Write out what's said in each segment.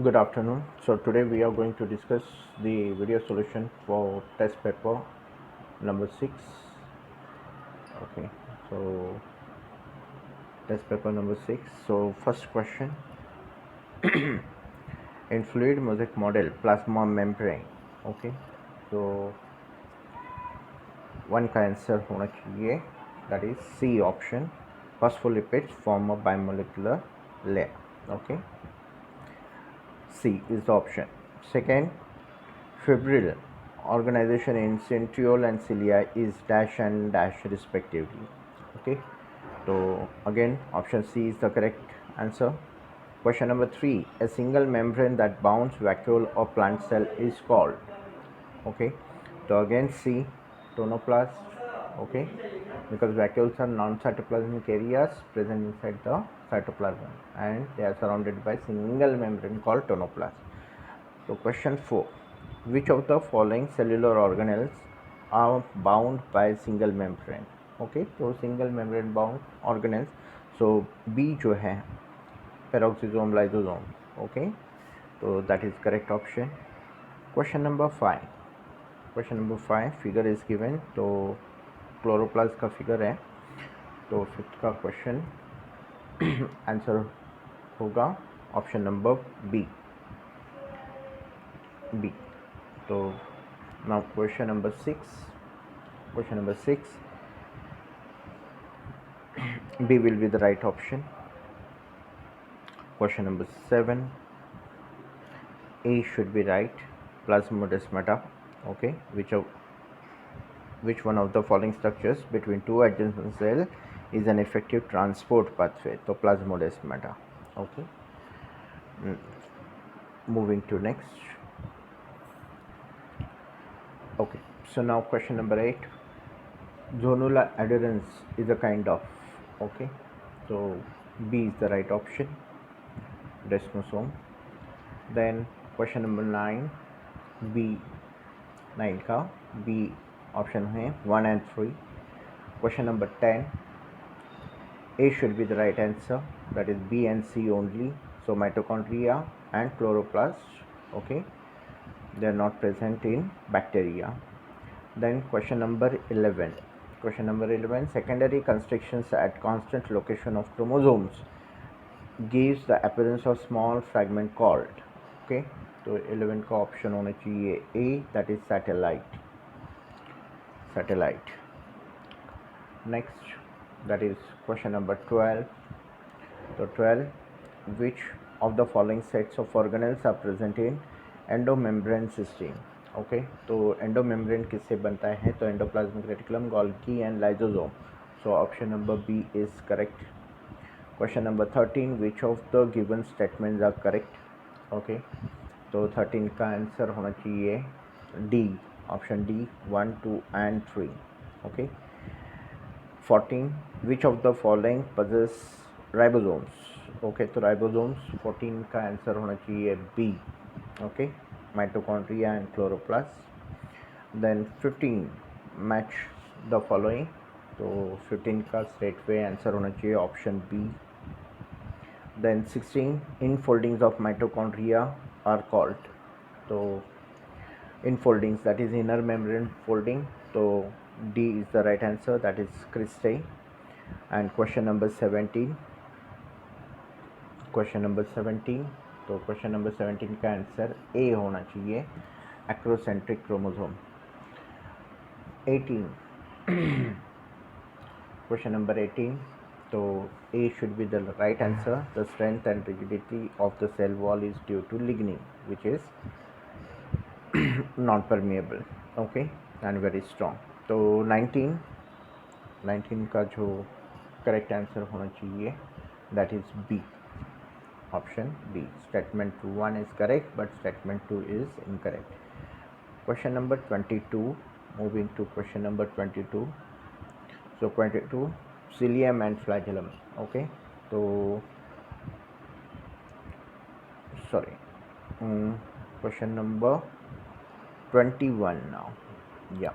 Good afternoon. So today we are going to discuss the video solution for test paper number 6. Okay. So test paper number 6. So first question, in fluid mosaic model plasma membrane. Okay. So one का answer होना चाहिए, that is C option. Phospholipids form a bimolecular layer. Okay. C is the option. Second, fibril organization in centriole and cilia is dash and dash respectively. Okay, so again option C is the correct answer. Question number 3, a single membrane that bounds vacuole or plant cell is called. Okay, so again C, tonoplast. Okay, because vacuoles are non-cytoplasmic areas present inside the cytoplasm and they are surrounded by single membrane called tonoplast. So question 4, which of the following cellular organelles are bound by single membrane? Okay, तो single membrane bound organelles. So B जो है peroxisome lysosome. Okay, so that is correct option. Question number 5. Question number 5 figure is given. तो chloroplast का figure है. तो fifth का question answer होगा option number B. So now question number 6. Question number 6, B will be the right option. Question number 7, A should be right. Plasmodesmata. Okay, which one of the following structures between two adjacent cells is an effective transport pathway? So plasmodesmata. Okay. Moving to next. Okay, so now question number 8. Zonula adherens is a kind of. Okay, so B is the right option. Desmosome. Then question number 9, B 9 का B option है 1 and 3. Question number 10, A should be the right answer, that is B and C only. So mitochondria and chloroplast, okay, they are not present in bacteria. Then question number 11. Question number 11, secondary constrictions at constant location of chromosomes gives the appearance of small fragment called. Okay, तो 11 का option होना चाहिए A, that is satellite. Next, that is question number 12. So 12, which of the following sets of organelles are present in endomembrane system? Okay, तो endomembrane किससे बनता है? तो endoplasmic reticulum, Golgi and lysosome. So option number B is correct. Question number 13, which of the given statements are correct? Okay, तो 13 का answer होना चाहिए D, option D, 1, 2 and 3. Okay. 14, which of the following possess ribosomes? Okay, तो ribosomes 14 का answer होना चाहिए B. Okay, mitochondria and chloroplast. Then 15, match the following. तो 15 का straight way आंसर होना चाहिए option B. Then 16, infoldings of mitochondria are called. तो infoldings, that is inner membrane folding, so D is the right answer, that is cristae. And question number 17. तो question number 17 का answer A होना चाहिए, acrocentric chromosome. 18. Question number 18, तो A should be the right answer. The strength and rigidity of the cell wall is due to lignin, which is non-permeable, okay, and very strong. तो 19 का जो correct answer होना चाहिए, that is B, option B. Statement 1 is correct, but statement 2 is incorrect. Question number 22. Moving to question number 22. So 22, cilium and flagellum. Okay, so sorry, question number 21 now. Yeah,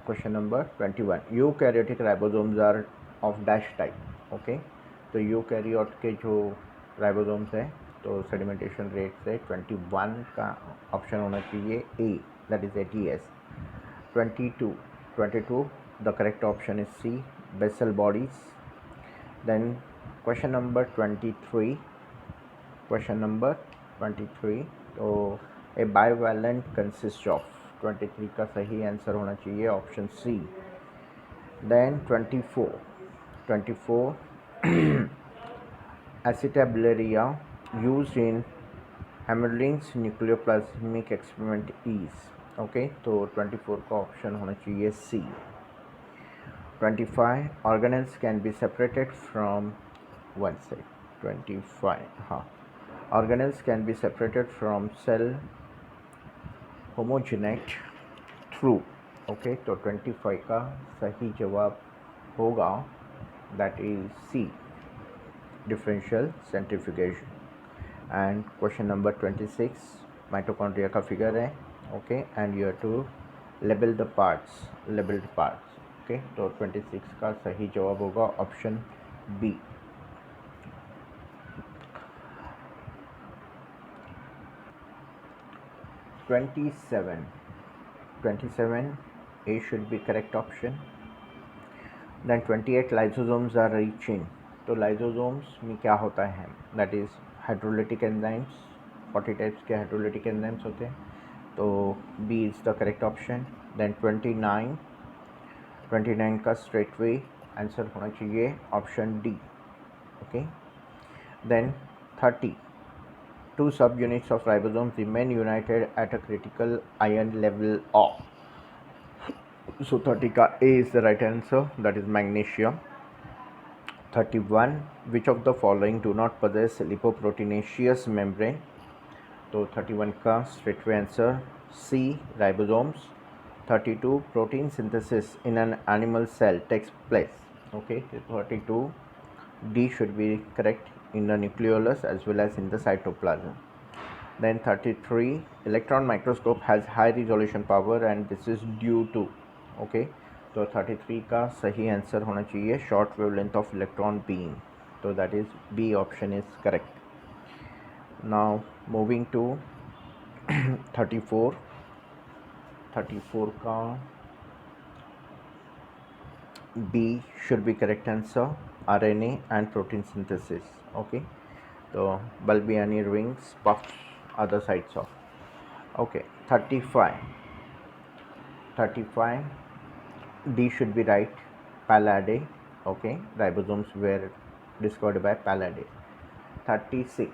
question number 21. Eukaryotic ribosomes are of dash type. Okay, तो eukaryote के जो ribosomes हैं तो sedimentation rate से 21 का option होना चाहिए ए, that is ATS. 22 the correct option is C, basal bodies. Then question number 23, तो a bivalent consists of, 23 का सही आंसर होना चाहिए option C. Then 24 acetabularia used in Hammerling's nucleoplasmic experiment is, okay तो 24 का ऑप्शन होना चाहिए C. 25 organelles can be separated from, one sec, 25, हाँ, organelles can be separated from cell homogenate through, okay तो 25 का सही जवाब होगा that is C, differential centrifugation. And question number 26 mitochondria का फिगर है, okay and you have to labelled parts. Okay तो 26 का सही जवाब होगा option B. Twenty seven A should be correct option. Then 28 lysosomes are reaching, तो lysosomes में क्या होता है, that is hydrolytic enzymes. 40 types के हाइड्रोलिटिक एंजाइम्स होते हैं, तो B is the correct option. Then 29 का स्ट्रेट वे आंसर होना चाहिए option D. Okay then 30 two subunits of ribosomes remain united at a critical ion level of, so 30 ka A is the right answer, that is magnesium. 31 which of the following do not possess lipoproteinaceous membrane, तो 31 का straight way answer C, ribosomes. 32 protein synthesis in an animal cell takes place, okay 32 D should be correct, in the nucleolus as well as in the cytoplasm. Then 33 electron microscope has high resolution power and this is due to, okay तो 33 का सही answer होना चाहिए short wavelength of electron beam, तो that is B option is correct. Now moving to 34 का B should be correct answer, RNA and protein synthesis. Okay so Bulbiani rings, puffs, other sides of, okay 35 D should be right, Palladae. Okay ribosomes were discovered by Palladae. 36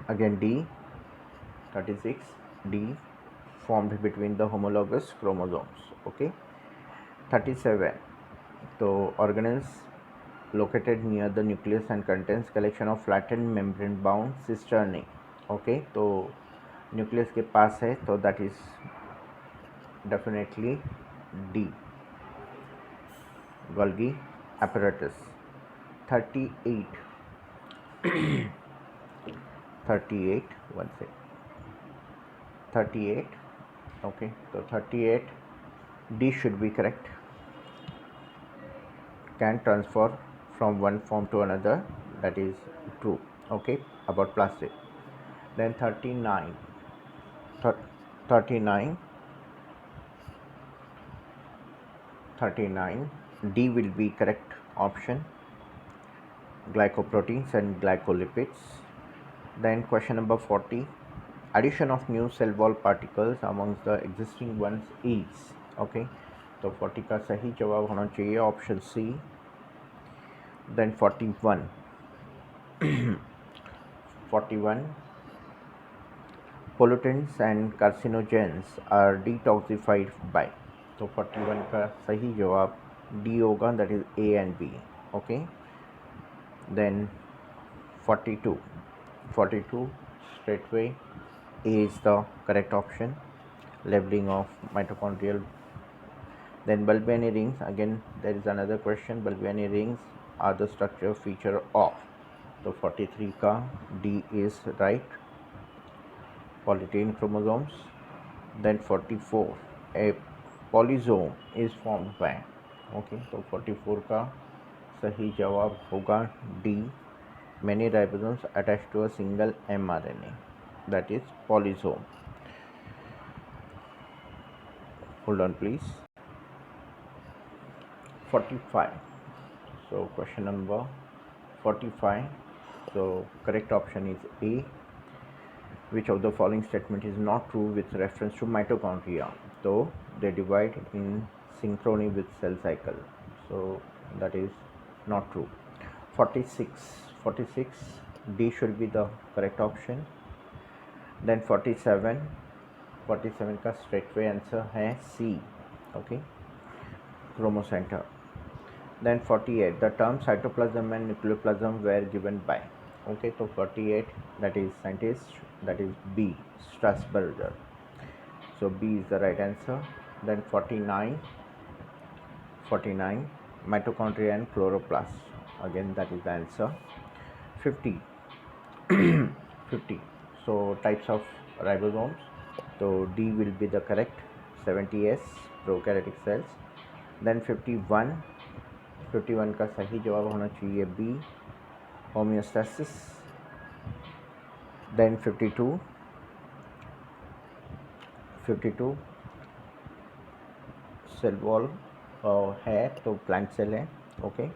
again D, 36 D formed between the homologous chromosomes. Okay 37 so organelles located near the nucleus and contains collection of flattened membrane bound cisternae. okay तो nucleus के पास है, तो that is definitely D, Golgi apparatus. 38 one sec, 38 okay so 38 D should be correct, can transfer from one form to another, that is true. okay about plastic. Then 39 D will be correct option, glycoproteins and glycolipids. Then question number 40 addition of new cell wall particles amongst the existing ones is, okay तो 40 का सही जवाब होना चाहिए option C. Then 41 pollutants and carcinogens are detoxified by, तो 41 का सही जवाब डी होगा, that is A and B. okay then 42 straight way A is the correct option, labeling of mitochondrial. Then Bulbiani rings, again there is another question, Bulbiani rings are the structure feature of, so 43 ka D is right, polytene chromosomes. Then 44 a polysome is formed by, okay तो 44 का सही जवाब होगा D, many ribosomes attached to a single mRNA, that is polysome. Hold on please. 45. So question number 45. So correct option is A. Which of the following statement is not true with reference to mitochondria? So they divide in synchrony with cell cycle. So that is not true. 46. D should be the correct option. Then 47 का straightway answer है C. Okay, chromocenter. Then 48, the term cytoplasm and nucleoplasm were given by. Okay, so 48, that is scientist, that is B, Strasburger. So B is the right answer. Then 49, mitochondria and chloroplast. Again, that is the answer. 50. 50. So types of ribosomes. So D will be the correct. 70S, prokaryotic cells. Then 51 का सही जवाब होना चाहिए B, homeostasis. Then 52 cell wall है तो plant cell है. Okay,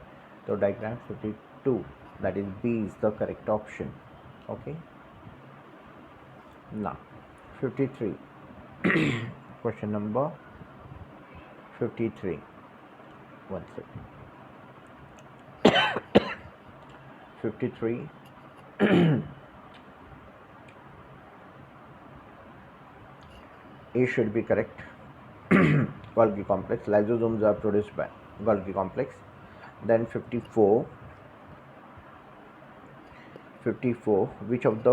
तो diagram 52, that is B is the correct option. Okay, ना 53. Question number 53. 1 second. 53. A should be correct. Golgi complex. Lysosomes are produced by Golgi complex. Then 54. Which of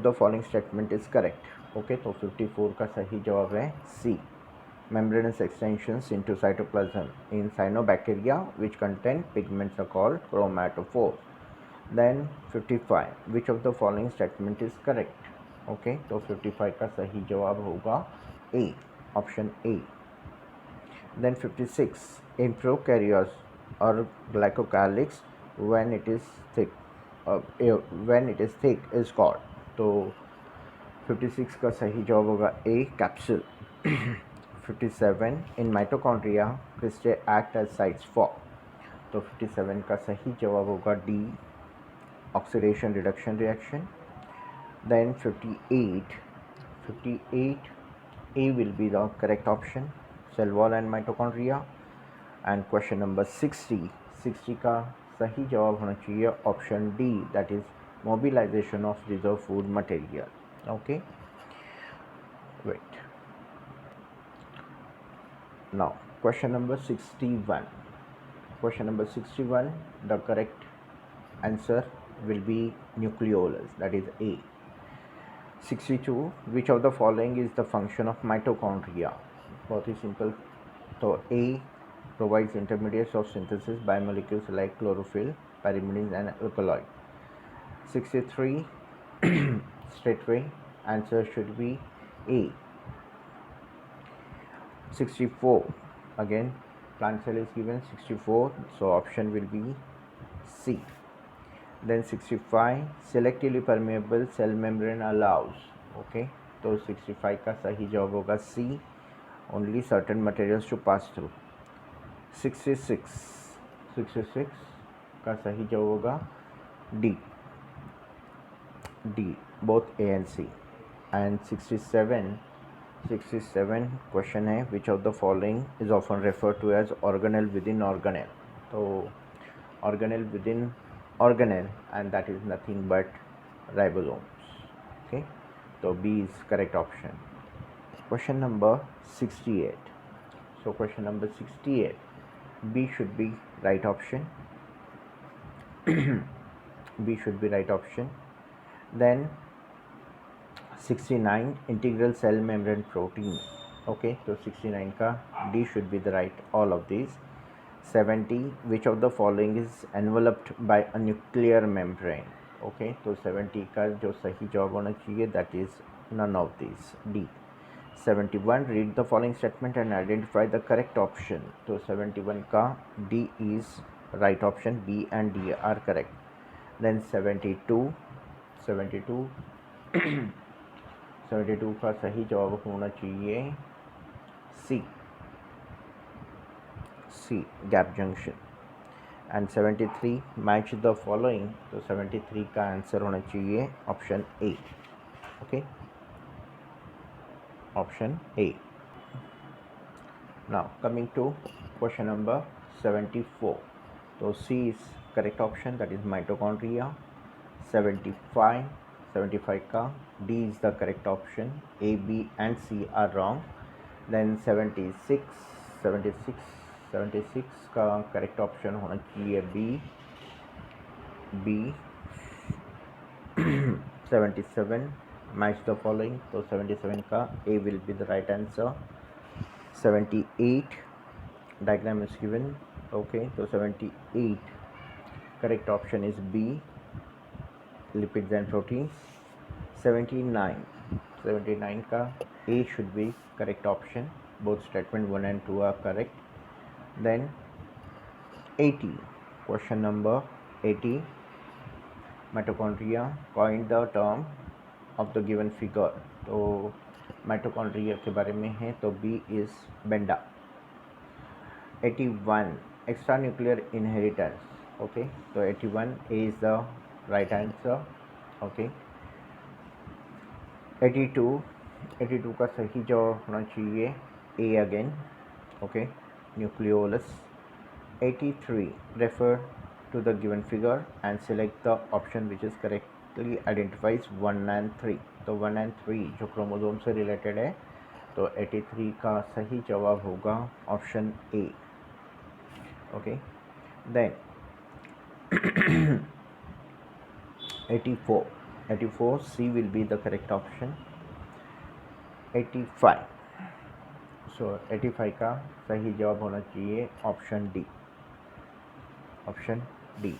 the following statement is correct? Okay, तो 54 का सही जवाब है C. Membranous extensions into cytoplasm in cyanobacteria which contain pigments are called chromatophores. Then 55, which of the following statement is correct? Okay, तो 55 का सही जवाब होगा A, option A. Then 56, in prokaryotes or glycocalyx when it is thick is called. तो 56 का सही जवाब होगा A, capsule. 57, in mitochondria cristae act as sites for. तो 57 का सही जवाब होगा D, oxidation reduction reaction. Then 58, A will be the correct option, cell wall and mitochondria. And question number 60 का सही जवाब होना चाहिए option D, that is mobilization of reserve food material. Okay, wait. Now question number 61. The correct answer will be nucleolus, that is A. 62, which of the following is the function of mitochondria? बहुत ही simple. तो A provides intermediates of synthesis by molecules like chlorophyll, pyrimidines and alkaloid. 63, straightway answer should be A. 64, again plant cell is given. 64, so option will be C. Then 65, selectively permeable cell membrane allows. Okay, तो 65 का सही जवाब होगा C, only certain materials to pass through. 66 का सही जवाब होगा D, both A and C. And 67 question है, which of the following is often referred to as organelle within organelle? तो organelle within organelle, and that is nothing but ribosomes. Okay, so B is correct option. Question number 68. So question number 68, B should be right option. B should be right option. Then 69, integral cell membrane protein. Okay, so 69 का D should be the right, all of these. 70, which of the following is enveloped by a nuclear membrane? Okay, तो 70 का जो सही जवाब होना चाहिए, that is none of these, D. 71, read the following statement and identify the correct option. तो 71 का D is right option B and D are correct. Then 72 72 72 का सही जवाब होना चाहिए C gap junction. And 73 match the following, तो 73 का answer होना चाहिए option A. Okay, option A. Now coming to question number 74. तो C is correct option, that is mitochondria. 75 का D is the correct option. A B and C are wrong. Then 76 का correct option होना चाहिए B. 77 match the following, तो 77 का A will be the right answer. 78 diagram is given. Okay, तो 78 correct option is B, lipids and proteins. 79 का A should be correct option. Both statement 1 and 2 are correct. Then 80, question number 80. mitochondria coined the term of the given figure. तो mitochondria के बारे में है, तो B is Benda. 81 extra nuclear inheritance. Okay, तो 81 is the right answer. Okay, 82 का सही जवाब होना चाहिए A again. Okay, nucleolus. 83 refer to the given figure and select the option which is correctly identifies 1 and 3. तो 1 and 3 जो chromosome से related है, तो 83 का सही जवाब होगा option A. Okay, then 84 C will be the correct option. 85, so 85 का सही जवाब होना चाहिए option D. Option D.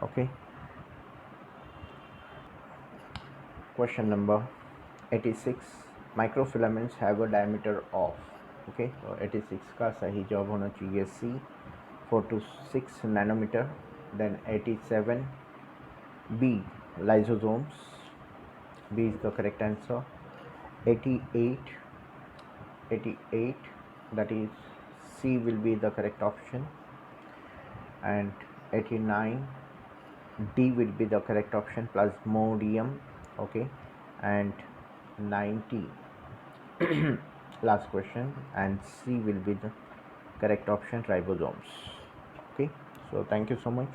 Okay, question number 86. Microfilaments have a diameter of. Okay, तो 86 का सही जवाब होना चाहिए सी, 4 to 6 nanometer. Then 87 B, lysosomes. B is the correct answer. 88 that is C will be the correct option. And 89 D will be the correct option, plasmodium. Okay, and 90 last question, and C will be the correct option, ribosomes. Okay, so thank you so much.